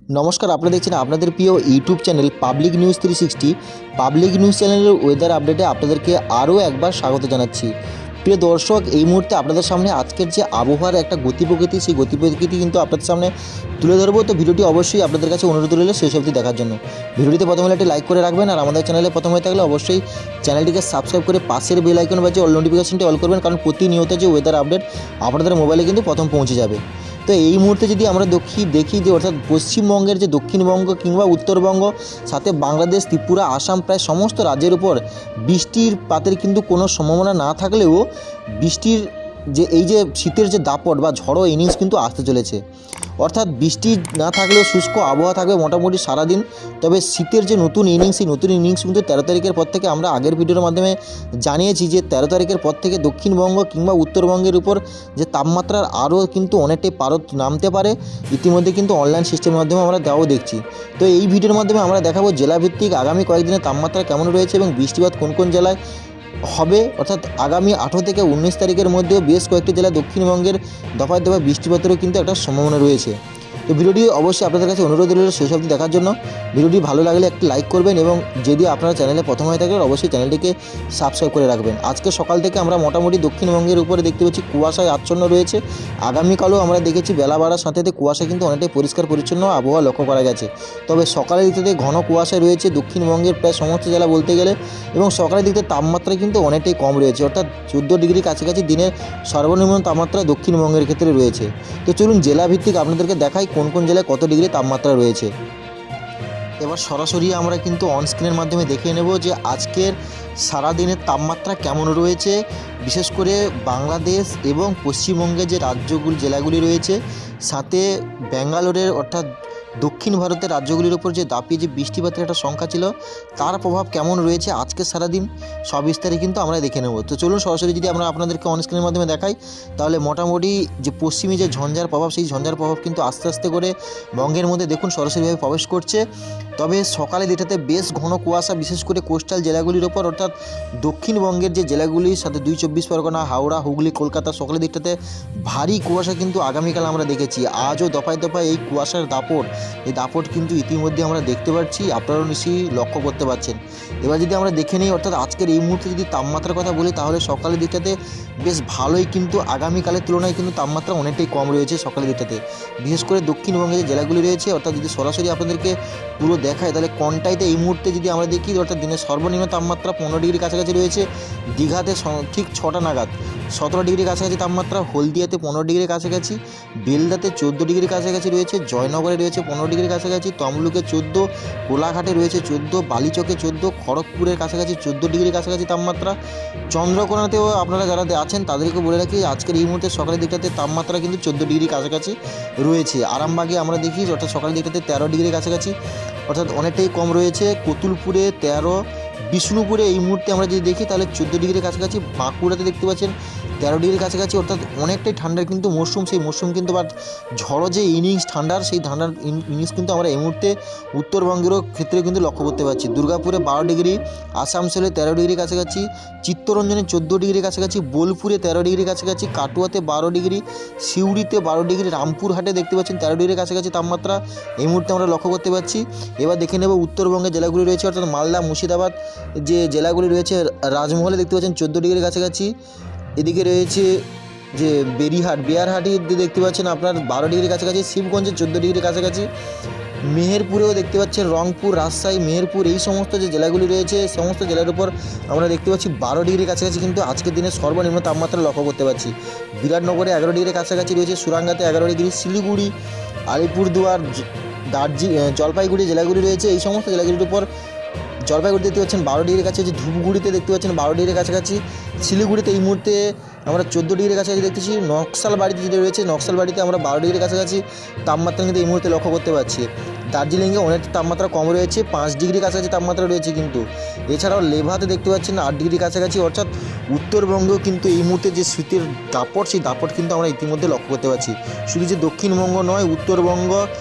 নমস্কার, আপনারা দেখছেন আপনাদের প্রিয় YouTube channel public news 360। Public news চ্যানেলের ওয়েদার আপডেটে আপনাদেরকে আরও একবার স্বাগত জানাচ্ছি। প্রিয় দর্শক, এই মুহূর্তে আপনাদের সামনে আজকের যে আবহাওয়ার একটা গতি প্রকৃতি, সেই গতি প্রকৃতি কিন্তু আপনাদের সামনে তুলে ধরবো। তো ভিডিওটি অবশ্যই আপনাদের কাছে অনুরোধ রইল শেষ অবধি দেখার জন্য। ভিডিওটিতে প্রথমে একটি লাইক করে রাখবেন, আর আমাদের চ্যানেলে প্রথম হয়ে থাকলে অবশ্যই চ্যানেলটিকে সাবস্ক্রাইব করে পাশের বেল আইকন বাজিয়ে অল নোটিফিকেশনটি অল করবেন, কারণ প্রতিনিয়ত যে ওয়েদার আপডেট আপনাদের মোবাইলে কিন্তু প্রথম পৌঁছে যাবে। তো এই মুহূর্তে যদি আমরা দেখি যে অর্থাৎ পশ্চিমবঙ্গের যে দক্ষিণবঙ্গ কিংবা উত্তরবঙ্গ, সাথে বাংলাদেশ, ত্রিপুরা, আসাম, প্রায় সমস্ত রাজ্যের উপর বৃষ্টিপাতের কিন্তু কোনো সম্ভাবনা না থাকলেও বৃষ্টির যে এই যে শীতের যে দাপট বা ঝড়ো ইনিংস কিন্তু আসতে চলেছে। অর্থাৎ বৃষ্টি না থাকলেও শুষ্ক আবহাওয়া থাকবে মোটামুটি সারাদিন। তবে শীতের যে নতুন ইনিংস, সেই নতুন ইনিংস কিন্তু 13 তারিখের পর থেকে আমরা আগের ভিডিওর মাধ্যমে জানিয়েছি যে 13 তারিখের পর থেকে দক্ষিণবঙ্গ কিংবা উত্তরবঙ্গের উপর যে তাপমাত্রার আরও কিন্তু অনেকটাই পারদ নামতে পারে। ইতিমধ্যে কিন্তু অনলাইন সিস্টেমের মাধ্যমে আমরা দেওয়াও দেখছি। তো এই ভিডিওর মাধ্যমে আমরা দেখাবো জেলাভিত্তিক আগামী কয়েকদিনের তাপমাত্রা কেমন রয়েছে এবং বৃষ্টিপাত কোন কোন জেলায় হবে। অর্থাৎ আগামী 18 থেকে 19 তারিখের মধ্যেও বেশ কয়েকটি জেলা দক্ষিণবঙ্গের দফায় দফায় বৃষ্টিপাতেরও কিন্তু একটা সম্ভাবনা রয়েছে। তো ভিডিওটি অবশ্যই আপনাদের কাছে অনুরোধ রইল শেষ অবধি দেখার জন্য। ভিডিওটি ভালো লাগলে একটি লাইক করবেন, এবং যদি আপনারা চ্যানেলে প্রথম হয়ে থাকেন অবশ্যই চ্যানেলটিকে সাবস্ক্রাইব করে রাখবেন। আজকে সকাল থেকে আমরা মোটামুটি দক্ষিণবঙ্গের উপরে দেখতে পাচ্ছি কুয়াশায় আচ্ছন্ন রয়েছে। আগামীকালও আমরা দেখেছি বেলা বাড়ার সাথে সাথে কুয়াশা কিন্তু অনেকটাই পরিষ্কার পরিচ্ছন্ন আবহাওয়া লক্ষ্য করা গেছে। তবে সকালের দিক থেকে ঘন কুয়াশায় রয়েছে দক্ষিণবঙ্গের প্রায় সমস্ত জেলা বলতে গেলে, এবং সকালের দিক থেকে তাপমাত্রা কিন্তু অনেকটাই কম রয়েছে। অর্থাৎ 14 ডিগ্রি কাছাকাছি দিনের সর্বনিম্ন তাপমাত্রা দক্ষিণবঙ্গের ক্ষেত্রে রয়েছে। তো চলুন জেলাভিত্তিক আপনাদেরকে দেখাই কোন কোন জেলায় কত ডিগ্রি তাপমাত্রা রয়েছে। এবার সরাসরি আমরা কিন্তু অনস্ক্রিনের মাধ্যমে দেখিয়ে নেব যে আজকের সারাদিনের তাপমাত্রা কেমন রয়েছে। বিশেষ করে বাংলাদেশ এবং পশ্চিমবঙ্গের যে জেলাগুলি রয়েছে, সাথে ব্যাঙ্গালোরের অর্থাৎ দক্ষিণ ভারতের রাজ্যগুলির ওপর যে দাপিয়ে যে বৃষ্টিপাতের একটা সংখ্যা ছিল, তার প্রভাব কেমন রয়েছে আজকে সারাদিন সবিস্তারে কিন্তু আমরা দেখে নেব। তো চলুন সরাসরি যদি আমরা আপনাদেরকে অনস্ক্রিনের মাধ্যমে দেখাই, তাহলে মোটামুটি যে পশ্চিমী যে ঝঞ্ঝার প্রভাব, সেই ঝঞ্ঝার প্রভাব কিন্তু আস্তে আস্তে করে বঙ্গের মধ্যে দেখুন সরাসরিভাবে প্রবেশ করছে। তবে সকালে দিকটাতে বেশ ঘন কুয়াশা, বিশেষ করে কোস্টাল জেলাগুলির ওপর, অর্থাৎ দক্ষিণবঙ্গের যে জেলাগুলির সাথে 2 চব্বিশ পরগনা, হাওড়া, হুগলি, কলকাতা, সকালের দিকটাতে ভারী কুয়াশা কিন্তু আগামীকাল আমরা দেখেছি। আজও দফায় দফায় এই কুয়াশার এই দাপট কিন্তু ইতিমধ্যে আমরা দেখতে পাচ্ছি, আপনারাও নিশ্চয়ই লক্ষ্য করতে পারছেন। এবার যদি আমরা দেখে নিই, অর্থাৎ আজকের এই মুহূর্তে যদি তাপমাত্রার কথা বলি, তাহলে সকালের দিকটাতে বেশ ভালোই, কিন্তু আগামীকালের তুলনায় কিন্তু তাপমাত্রা অনেকটাই কম রয়েছে সকালের দিকটাতে। বিশেষ করে দক্ষিণবঙ্গে যে জেলাগুলি রয়েছে, অর্থাৎ যদি সরাসরি আপনাদেরকে পুরো দেখায়, তাহলে কনটাইতে এই মুহূর্তে যদি আমরা দেখি, অর্থাৎ দিনের সর্বনিম্ন তাপমাত্রা 15 ডিগ্রি কাছাকাছি রয়েছে। দীঘাতে ঠিক 6টা নাগাদ 17 ডিগ্রি কাছাকাছি তাপমাত্রা, হলদিয়াতে 15 ডিগ্রি কাছাকাছি, বেলদাতে 14 ডিগ্রি কাছাকাছি রয়েছে, জয়নগরে রয়েছে 15 ডিগ্রি কাছাকাছি, তমলুকে 14, কোলাঘাটে রয়েছে 14, বালিচকে 14, খড়গপুরের কাছাকাছি 14 ডিগ্রি কাছাকাছি তাপমাত্রা। চন্দ্রকোনাতেও আপনারা যারা আছেন তাদেরকে বলে রাখি, আজকের এই মুহূর্তে সকালের দিকটাতে তাপমাত্রা কিন্তু 14 ডিগ্রি কাছাকাছি রয়েছে। আরামবাগে আমরা দেখি, অর্থাৎ সকালের দিকটাতে 13 ডিগ্রি কাছাকাছি, অর্থাৎ অনেকটাই কম রয়েছে। কতুলপুরে 13, বিষ্ণুপুরে এই মুহূর্তে আমরা যদি দেখি তাহলে 14 ডিগ্রি কাছাকাছি, বাঁকুড়াতে দেখতে পাচ্ছেন 13 ডিগ্রি কাছাকাছি। অর্থাৎ অনেকটাই ঠান্ডার কিন্তু মরশুম, সেই মরশুম কিন্তু বা ঝড়ো যে ইনিংস ঠান্ডার, সেই ঠান্ডার ইনিংস কিন্তু আমরা এই মুহূর্তে উত্তরবঙ্গেরও ক্ষেত্রে কিন্তু লক্ষ্য করতে পারছি। দুর্গাপুরে 12 ডিগ্রি, আসানসোলে 13 ডিগ্রি কাছাকাছি, চিত্তরঞ্জনে 14 ডিগ্রি কাছাকাছি, বোলপুরে 13 ডিগ্রি কাছাকাছি, কাটুয়াতে 12 ডিগ্রি, সিউড়িতে 12 ডিগ্রি, রামপুরহাটে দেখতে পাচ্ছেন 13 ডিগ্রি কাছাকাছি তাপমাত্রা এই মুহূর্তে আমরা লক্ষ্য করতে পারছি। এবার দেখে নেব উত্তরবঙ্গের জেলাগুলি রয়েছে, অর্থাৎ মালদা, মুর্শিদাবাদ যে জেলাগুলি রয়েছে, রাজমহলে দেখতে পাচ্ছেন 14 ডিগ্রি কাছাকাছি। এদিকে রয়েছে যে বিহারহাটি দেখতে পাচ্ছেন আপনার 12 ডিগ্রি কাছাকাছি, শিবগঞ্জে 14 ডিগ্রি কাছাকাছি, মেহেরপুরেও দেখতে পাচ্ছেন, রংপুর, রাজশাহী, মেহেরপুর, এই সমস্ত যে জেলাগুলি রয়েছে, সমস্ত জেলার উপর আমরা দেখতে পাচ্ছি 12 ডিগ্রি কাছাকাছি কিন্তু আজকের দিনের সর্বনিম্ন তাপমাত্রা লক্ষ্য করতে পারছি। বিরাটনগরে 11 ডিগ্রি কাছাকাছি রয়েছে, সুরাঙ্গাতে 11 ডিগ্রি, শিলিগুড়ি, আলিপুরদুয়ার, জলপাইগুড়ি জেলাগুলি রয়েছে, এই সমস্ত জেলাগুলির উপর জলপাইগুড়ি দেখতে পাচ্ছেন 12 ডিগ্রি কাছাকাছি, ধূপগুড়িতে দেখতে পাচ্ছেন 12 ডিগ্রি কাছাকাছি, শিলিগুড়িতে এই মুহূর্তে আমরা 14 ডিগ্রি কাছাকাছি দেখতেছি। নকশালবাড়িতে যেটা রয়েছে, নকশালবাড়িতে আমরা 12 ডিগ্রি কাছাকাছি তাপমাত্রা কিন্তু এই মুহূর্তে লক্ষ্য করতে পারছি। দার্জিলিংয়ে অনেকটা তাপমাত্রা কম রয়েছে, 5 ডিগ্রি কাছাকাছি তাপমাত্রা রয়েছে কিন্তু। এছাড়াও লেভাতে দেখতে পাচ্ছেন 8 ডিগ্রি কাছাকাছি। অর্থাৎ উত্তরবঙ্গ কিন্তু এই মুহূর্তে যে শীতের দাপট, সেই দাপট কিন্তু আমরা ইতিমধ্যে লক্ষ্য করতে পারছি। শুধু যে দক্ষিণবঙ্গ নয়, উত্তরবঙ্গ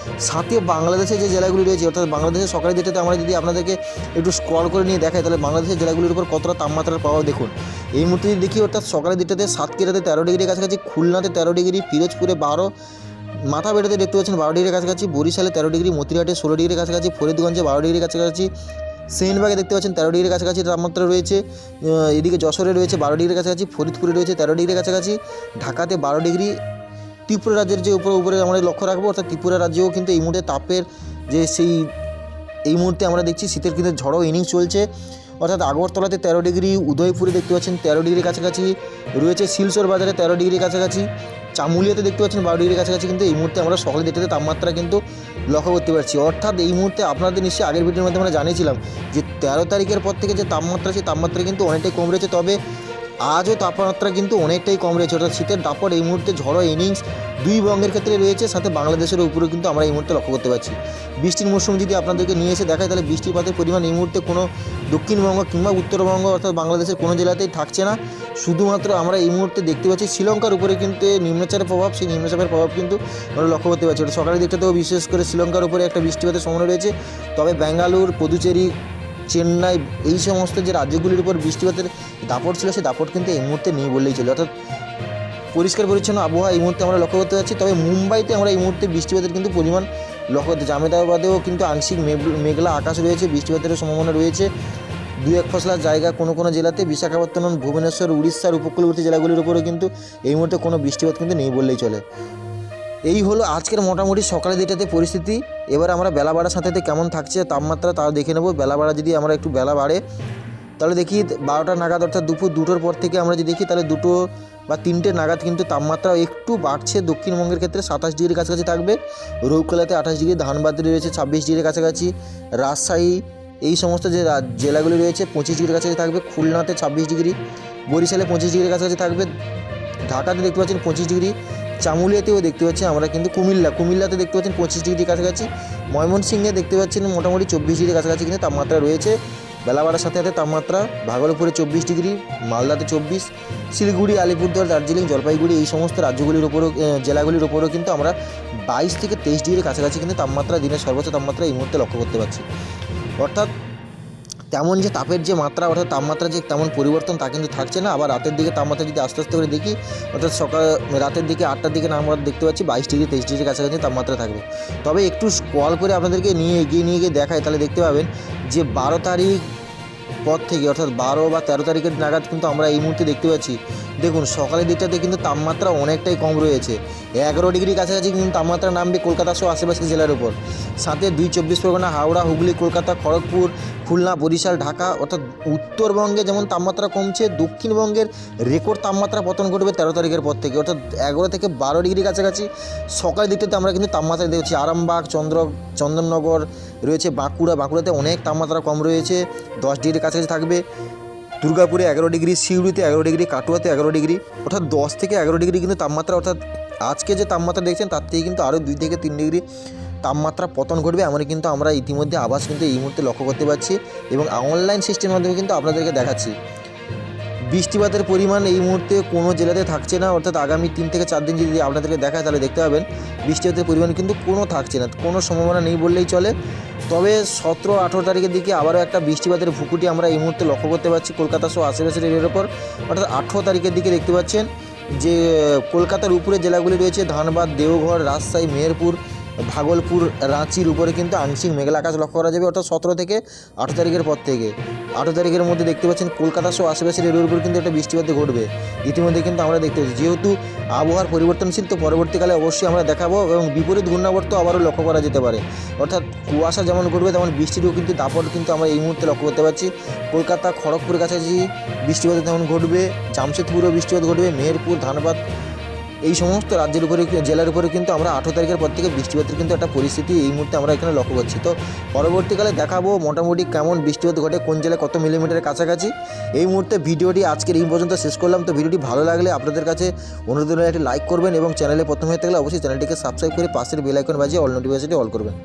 সাথে বাংলাদেশের যে জেলাগুলি রয়েছে, অর্থাৎ বাংলাদেশের সকালের দিকটাতে আমরা যদি আপনাদেরকে একটু স্ক্রল করে নিয়ে দেখাই, তাহলে বাংলাদেশের জেলাগুলির উপর কতটা তাপমাত্রার প্রভাব দেখুন। এই মুহূর্তে যদি দেখি, অর্থাৎ সকালের দিকটাতে সাতক্ষীরাতে 13 ডিগ্রি কাছাকাছি, খুলনাতে 13 ডিগ্রি, পিরোজপুরে 12, মাথাবেড়াতে দেখতে পাচ্ছেন 12 ডিগ্রির কাছাকাছি, বরিশালে 13 ডিগ্রি, মতিরহাটে 16 ডিগ্রির কাছাকাছি, ফরিদগঞ্জে 12 ডিগ্রির কাছাকাছি, সেনবাগে দেখতে পাচ্ছেন 13 ডিগ্রির কাছাকাছি তাপমাত্রা রয়েছে। এদিকে যশোরে রয়েছে 12 ডিগ্রির কাছাকাছি, ফরিদপুরে রয়েছে 13 ডিগ্রির কাছাকাছি, ঢাকাতে 12 ডিগ্রি। ত্রিপুরা রাজ্যের যে উপরে আমরা লক্ষ্য রাখবো, অর্থাৎ ত্রিপুরা রাজ্যেও কিন্তু এই মুহূর্তে তাপের যে এই মুহূর্তে আমরা দেখছি শীতের কিন্তু ঝড়ো ইনিংস চলছে। অর্থাৎ আগরতলাতে 13 ডিগ্রি, উদয়পুরে দেখতে পাচ্ছেন 13 ডিগ্রির কাছাকাছি রয়েছে, শিলচর বাজারে 13 ডিগ্রির কাছাকাছি, চামুলিয়াতে দেখতে পাচ্ছেন 12 ডিগ্রির কাছাকাছি। কিন্তু এই মুহূর্তে আমরা সকালে দেখতে তাপমাত্রা কিন্তু লক্ষ্য করতে পারছি। অর্থাৎ এই মুহূর্তে আপনাদের নিশ্চয়ই আগের ভিডিওর মধ্যে আমরা জানিয়েছিলাম যে 13 তারিখের পর থেকে যে তাপমাত্রা, সেই তাপমাত্রা কিন্তু অনেকটাই কম রয়েছে। তবে আজও তাপমাত্রা কিন্তু অনেকটাই কম রয়েছে। অর্থাৎ শীতের দাপট এই মুহূর্তে ঝড়ো ইনিংস দুই বঙ্গের ক্ষেত্রে রয়েছে, সাথে বাংলাদেশের উপরেও কিন্তু আমরা এই মুহূর্তে লক্ষ্য করতে পারছি। বৃষ্টির মৌসুম যদি আপনাদেরকে নিয়ে এসে দেখায়, তাহলে বৃষ্টিপাতের পরিমাণ এই মুহূর্তে কোনো দক্ষিণবঙ্গ কিংবা উত্তরবঙ্গ অর্থাৎ বাংলাদেশের কোনো জেলাতেই থাকছে না। শুধুমাত্র আমরা এই মুহূর্তে দেখতে পাচ্ছি শ্রীলঙ্কার উপরে কিন্তু নিম্নচাপের প্রভাব, সেই নিম্নচাপের প্রভাব কিন্তু আমরা লক্ষ্য করতে পারছি। সকালের দিকটাতেও বিশেষ করে শ্রীলঙ্কার উপরে একটা বৃষ্টিপাতের সম্ভাবনা রয়েছে। তবে বেঙ্গালুরু, পুদুচেরি, চেন্নাই এই সমস্ত যে রাজ্যগুলির উপর বৃষ্টিপাতের দাপট ছিল, সেই দাপট কিন্তু এই মুহূর্তে নেই বললেই চলে। অর্থাৎ পরিষ্কার পরিচ্ছন্ন আবহাওয়া এই মুহূর্তে আমরা লক্ষ্য করতে পারছি। তবে মুম্বাইতে আমরা এই মুহূর্তে বৃষ্টিপাতের কিন্তু পরিমাণ লক্ষ্য করতে, আহমেদাবাদেও কিন্তু আংশিক মেঘলা আকাশ রয়েছে, বৃষ্টিপাতের সম্ভাবনা রয়েছে 2-1 ফসলার জায়গা কোনো কোনো জেলাতে। বিশাখাপত্তনম, ভুবনেশ্বর, উড়িষ্যার উপকূলবর্তী জেলাগুলির উপরেও কিন্তু এই মুহূর্তে কোনো বৃষ্টিপাত কিন্তু নেই বললেই চলে। এই হলো আজকের মোটামুটি সকালের দিকটাতে পরিস্থিতি। এবার আমরা বেলা বাড়ার সাথে সাথে কেমন থাকছে তাপমাত্রা তাও দেখে নেব। বেলা বাড়া যদি আমরা একটু বেলা বাড়ে, তাহলে দেখি 12টা নাগাদ অর্থাৎ দুপুর 2টোর পর থেকে আমরা যদি দেখি, তাহলে 2টো বা 3টে নাগাদ কিন্তু তাপমাত্রা একটু বাড়ছে। দক্ষিণবঙ্গের ক্ষেত্রে 27 ডিগ্রির কাছাকাছি থাকবে, রৌকলাতে 28 ডিগ্রি, ধানবাদে রয়েছে 26 ডিগ্রির কাছাকাছি, রাজশাহী এই সমস্ত যে জেলাগুলি রয়েছে 25 ডিগ্রির কাছাকাছি থাকবে, খুলনাতে 26 ডিগ্রি, বরিশালে 25 ডিগ্রির কাছাকাছি থাকবে, ঢাকাতে দেখতে পাচ্ছেন 25 ডিগ্রি, চামুলিয়াতেও দেখতে পাচ্ছি আমরা কিন্তু কুমিল্লাতে দেখতে পাচ্ছেন 25 ডিগ্রির কাছাকাছি, ময়মনসিংহে দেখতে পাচ্ছেন মোটামুটি 24 ডিগ্রির কাছাকাছি কিন্তু তাপমাত্রা রয়েছে। বেলা বাড়ার সাথে সাথে তাপমাত্রা ভাগলপুরে 24 ডিগ্রি, মালদাতে 24, শিলিগুড়ি, আলিপুরদুয়ার, দার্জিলিং, জলপাইগুড়ি এই সমস্ত রাজ্যগুলির উপরও জেলাগুলির উপরেও কিন্তু আমরা 22 থেকে 23 ডিগ্রির কাছাকাছি কিন্তু তাপমাত্রা, দিনের সর্বোচ্চ তাপমাত্রা এই মুহূর্তে লক্ষ্য করতে পারছি। অর্থাৎ তেমন যে তাপের যে মাত্রা, অর্থাৎ তাপমাত্রা যে তেমন পরিবর্তন তা কিন্তু থাকছে না। আবার রাতের দিকে তাপমাত্রা যদি আস্তে আস্তে করে দেখি, অর্থাৎ রাতের দিকে 8টার দিকে আমরা দেখতে পাচ্ছি 22 ডিগ্রি 23 ডিগ্রির কাছাকাছি তাপমাত্রা থাকবে। তবে একটু স্ক্রল করে আপনাদেরকে এগিয়ে নিয়ে দেখায়, তাহলে দেখতে পাবেন যে 12 তারিখ পর থেকে, অর্থাৎ 12 বা 13 তারিখের নাগাদ কিন্তু আমরা এই মুহূর্তে দেখতে পাচ্ছি, দেখুন সকালের দিকটাতে কিন্তু তাপমাত্রা অনেকটাই কম রয়েছে। 11 ডিগ্রির কাছাকাছি কিন্তু তাপমাত্রা নামবে কলকাতা সহ আশেপাশের জেলার উপর, সাথে 2 চব্বিশ পরগনা, হাওড়া, হুগলি, কলকাতা, খড়গপুর, খুলনা, বরিশাল, ঢাকা। অর্থাৎ উত্তরবঙ্গে যেমন তাপমাত্রা কমছে, দক্ষিণবঙ্গের রেকর্ড তাপমাত্রা পতন ঘটবে 13 তারিখের পর থেকে, অর্থাৎ 11 থেকে 12 ডিগ্রির কাছাকাছি সকালের দিকটাতে আমরা কিন্তু তাপমাত্রা দেখছি। আরামবাগ, চন্দননগর রয়েছে, বাঁকুড়াতে অনেক তাপমাত্রা কম রয়েছে, 10 ডিগ্রির কাছাকাছি থাকবে। দুর্গাপুরে 11 ডিগ্রি, সিউড়িতে 11 ডিগ্রি, কাটুয়াতে 11 ডিগ্রি, অর্থাৎ 10 থেকে 11 ডিগ্রি কিন্তু তাপমাত্রা, অর্থাৎ আজকে যে তাপমাত্রা দেখছেন তার থেকে কিন্তু আরও 2 থেকে 3 ডিগ্রি তাপমাত্রা পতন ঘটবে। কিন্তু আমরা ইতিমধ্যে আবাস কিন্তু এই মুহূর্তে লক্ষ্য করতে পারছি এবং অনলাইন সিস্টেমের মাধ্যমে কিন্তু আপনাদেরকে দেখাচ্ছি। বৃষ্টিপাতের পরিমাণ এই মুহূর্তে কোনো জেলাতে থাকছে না, অর্থাৎ আগামী 3 থেকে 4 দিন যদি আপনাদেরকে দেখায়, তাহলে দেখতে পাবেন বৃষ্টিপাতের পরিমাণ কিন্তু কোনো থাকছে না, কোনো সম্ভাবনা নেই বললেই চলে। তবে 17-18 তারিখের দিকে আবারও একটা বৃষ্টিপাতের ভুকুটি আমরা এই মুহূর্তে লক্ষ্য করতে পারছি কলকাতা সহ আশেপাশের এরিয়ার ওপর। অর্থাৎ 18 তারিখের দিকে দেখতে পাচ্ছেন যে কলকাতার উপরে জেলাগুলি রয়েছে ধানবাদ, দেওঘর, রাজশাহী, মেহেরপুর, ভাগলপুর, রাঁচির উপরে কিন্তু আংশিক মেঘলা আকাশ লক্ষ্য করা যাবে। অর্থাৎ 17 থেকে 18 তারিখের পর থেকে 18 তারিখের মধ্যে দেখতে পাচ্ছেন কলকাতা সহ আশেপাশের এরিয়ার উপর কিন্তু একটা বৃষ্টিপাত ঘটবে ইতিমধ্যে কিন্তু আমরা দেখতে পাচ্ছি। যেহেতু আবহাওয়ার পরিবর্তনশীল, তো পরবর্তীকালে অবশ্যই আমরা দেখাবো এবং বিপরীত ঘূর্ণাবর্ত আবারও লক্ষ্য করা যেতে পারে। অর্থাৎ কুয়াশা যেমন ঘটবে, তেমন বৃষ্টিরও কিন্তু দাপট কিন্তু আমরা এই মুহূর্তে লক্ষ্য করতে পারছি। কলকাতা, খড়গপুরের কাছাকাছি বৃষ্টিপাত তেমন ঘটবে, জামশেদপুরেও বৃষ্টিপাত ঘটবে, মেহেরপুর, ধানবাদ এই সমস্ত রাজ্যের উপরে, জেলার উপরে কিন্তু আমরা 18 তারিখের পর থেকে বৃষ্টিপাতের কিন্তু একটা পরিস্থিতি এই মুহূর্তে আমরা এখানে লক্ষ্য করছি। তো পরবর্তীকালে দেখাবো মোটামুটি কেমন বৃষ্টিপাত ঘটে, কোন জেলায় কত মিলিমিটারের কাছাকাছি। এই মুহূর্তে ভিডিওটি আজকের এই পর্যন্ত শেষ করলাম। তো ভিডিওটি ভালো লাগলে আপনাদের কাছে অনুরোধ একটি লাইক করবেন এবং চ্যানেলে প্রথম হয়ে থাকলে অবশ্যই চ্যানেলটিকে সাবস্ক্রাইব করে পাশের বেল আইকন বাজিয়ে অল নোটিফিকেশনটি অল করবেন।